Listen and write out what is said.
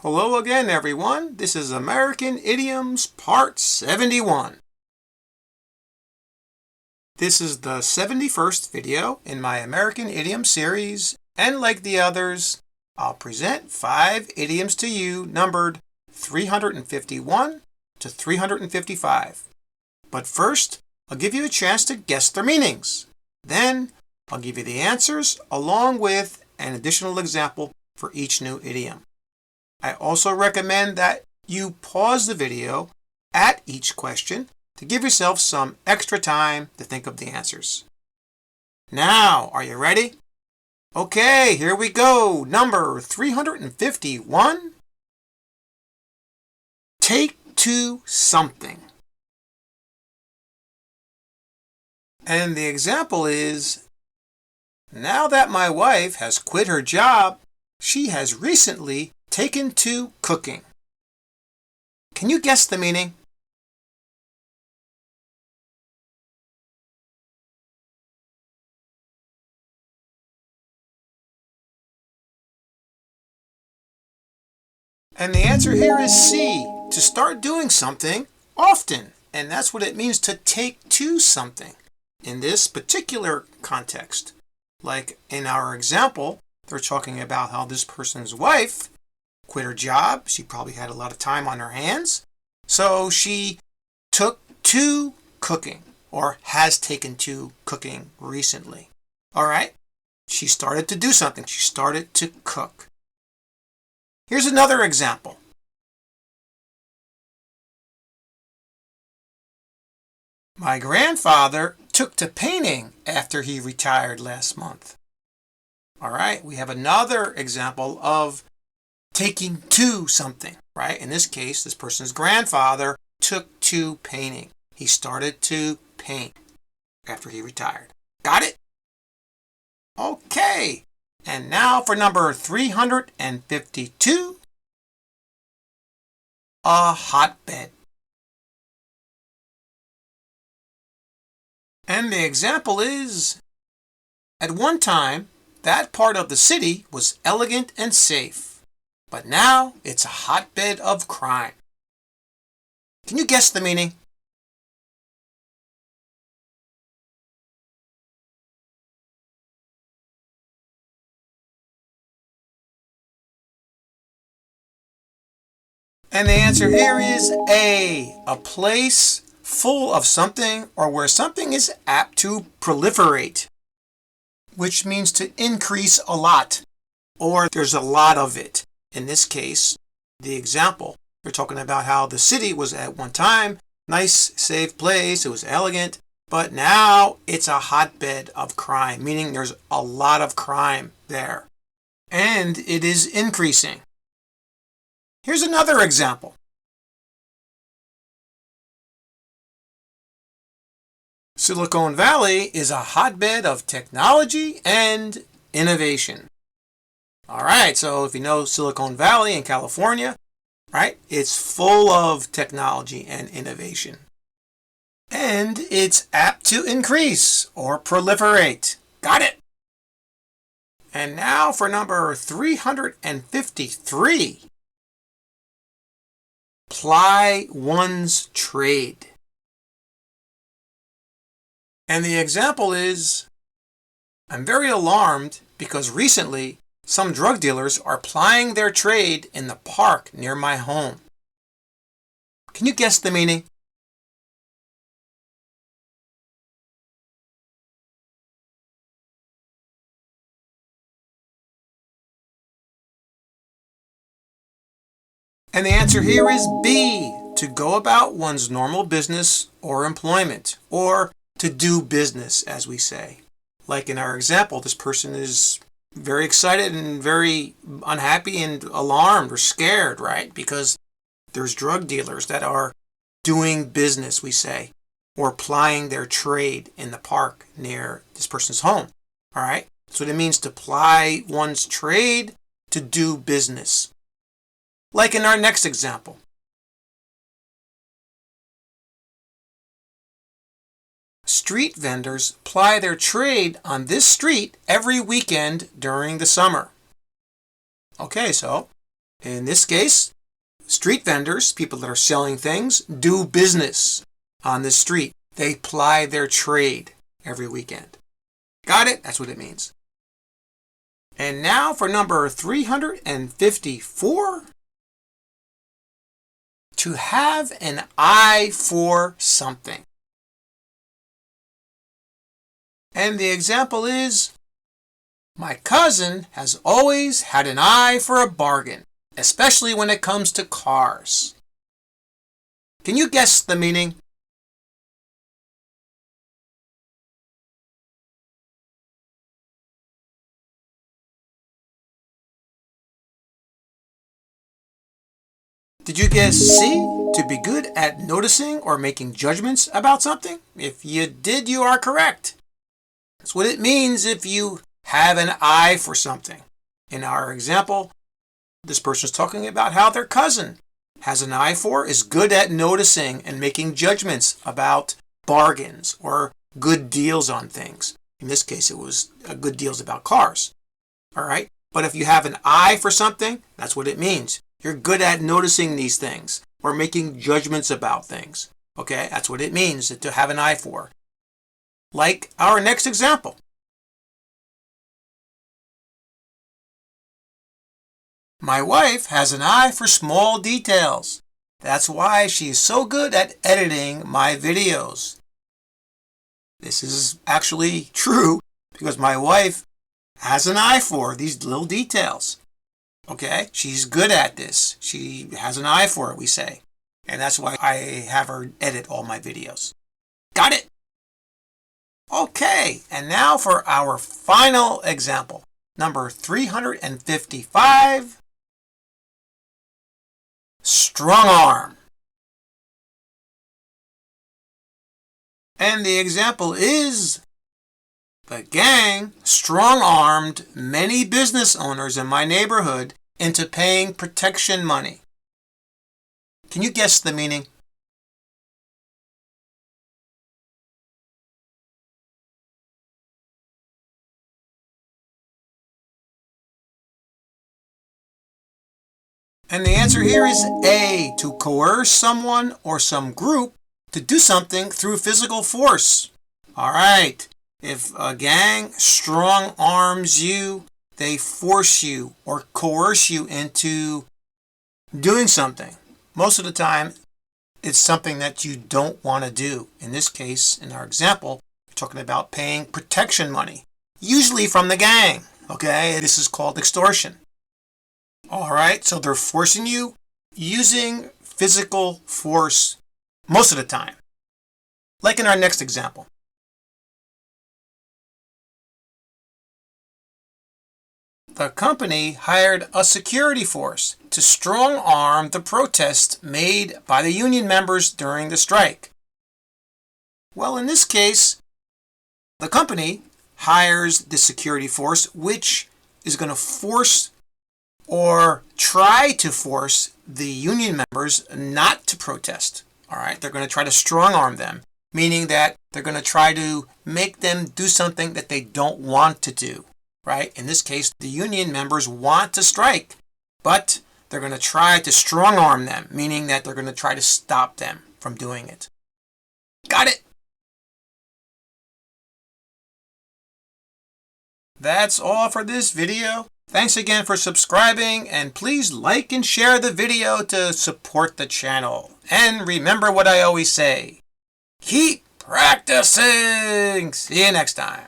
Hello again, everyone. This is American Idioms Part 71. This is the 71st video in my American Idiom series, and like the others, I'll present 5 idioms to you numbered 351 to 355. But first, I'll give you a chance to guess their meanings. Then, I'll give you the answers along with an additional example for each new idiom. I also recommend that you pause the video at each question to give yourself some extra time to think of the answers. Now, are you ready? Okay, here we go. Number 351. Take to something. And the example is, now that my wife has quit her job, she has recently taken to cooking. Can you guess the meaning? And the answer here is C, to start doing something often. And that's what it means to take to something in this particular context. Like in our example, they're talking about how this person's wife quit her job. She probably had a lot of time on her hands. So she took to cooking, or has taken to cooking recently. All right? She started to do something. She started to cook. Here's another example. My grandfather took to painting after he retired last month. All right, we have another example of taking to something, right? In this case, this person's grandfather took to painting. He started to paint after he retired. Got it? Okay. And now for number 352, a hotbed. And the example is, at one time, that part of the city was elegant and safe. But now it's a hotbed of crime. Can you guess the meaning? And the answer here is a place full of something or where something is apt to proliferate, which means to increase a lot, or there's a lot of it. In this case, the example, we're talking about how the city was at one time nice, safe place. It was elegant, but now it's a hotbed of crime, meaning there's a lot of crime there, and it is increasing. Here's another example. Silicon Valley is a hotbed of technology and innovation. All right, so if you know Silicon Valley in California, right, it's full of technology and innovation. And it's apt to increase or proliferate. Got it? And now for number 353. Ply one's trade. And the example is, I'm very alarmed because recently some drug dealers are plying their trade in the park near my home. Can you guess the meaning? And the answer here is B, to go about one's normal business or employment, or to do business, as we say. Like in our example, this person is very excited and very unhappy and alarmed or scared, right? Because there's drug dealers that are doing business, we say, or plying their trade in the park near this person's home. All right? So it means to ply one's trade, to do business. Like in our next example. Street vendors ply their trade on this street every weekend during the summer. Okay, so In this case, street vendors, people that are selling things, do business on the street. They ply their trade every weekend. Got it? That's what it means. And now for number 354. To have an eye for something. And the example is, my cousin has always had an eye for a bargain, especially when it comes to cars. Can you guess the meaning? Did you guess C, to be good at noticing or making judgments about something? If you did, you are correct. That's what it means if you have an eye for something. In our example, this person is talking about how their cousin has an eye for, is good at noticing and making judgments about bargains or good deals on things. In this case, it was good deals about cars. All right? But if you have an eye for something, that's what it means. You're good at noticing these things or making judgments about things. Okay? That's what it means to have an eye for. Like our next example. My wife has an eye for small details. That's why she's so good at editing my videos. This is actually true because my wife has an eye for these little details. Okay? She's good at this. She has an eye for it, we say. And that's why I have her edit all my videos. Got it? Okay, and now for our final example. Number 355. Strongarm. And the example is, the gang strong-armed many business owners in my neighborhood into paying protection money. Can you guess the meaning? And the answer here is A, to coerce someone or some group to do something through physical force. All right. If a gang strong arms you, they force you or coerce you into doing something. Most of the time, it's something that you don't want to do. In this case, in our example, we're talking about paying protection money, usually from the gang. Okay, this is called extortion. All right, so they're forcing you using physical force most of the time. Like in our next example. The company hired a security force to strong-arm the protest made by the union members during the strike. Well, in this case, the company hires the security force, which is going to force or try to force the union members not to protest. All right, they're going to try to strong-arm them, meaning that they're going to try to make them do something that they don't want to do. Right? In this case, the union members want to strike, but they're going to try to strong-arm them, meaning that they're going to try to stop them from doing it. Got it? That's all for this video. Thanks again for subscribing, and please like and share the video to support the channel. And remember what I always say, keep practicing! See you next time.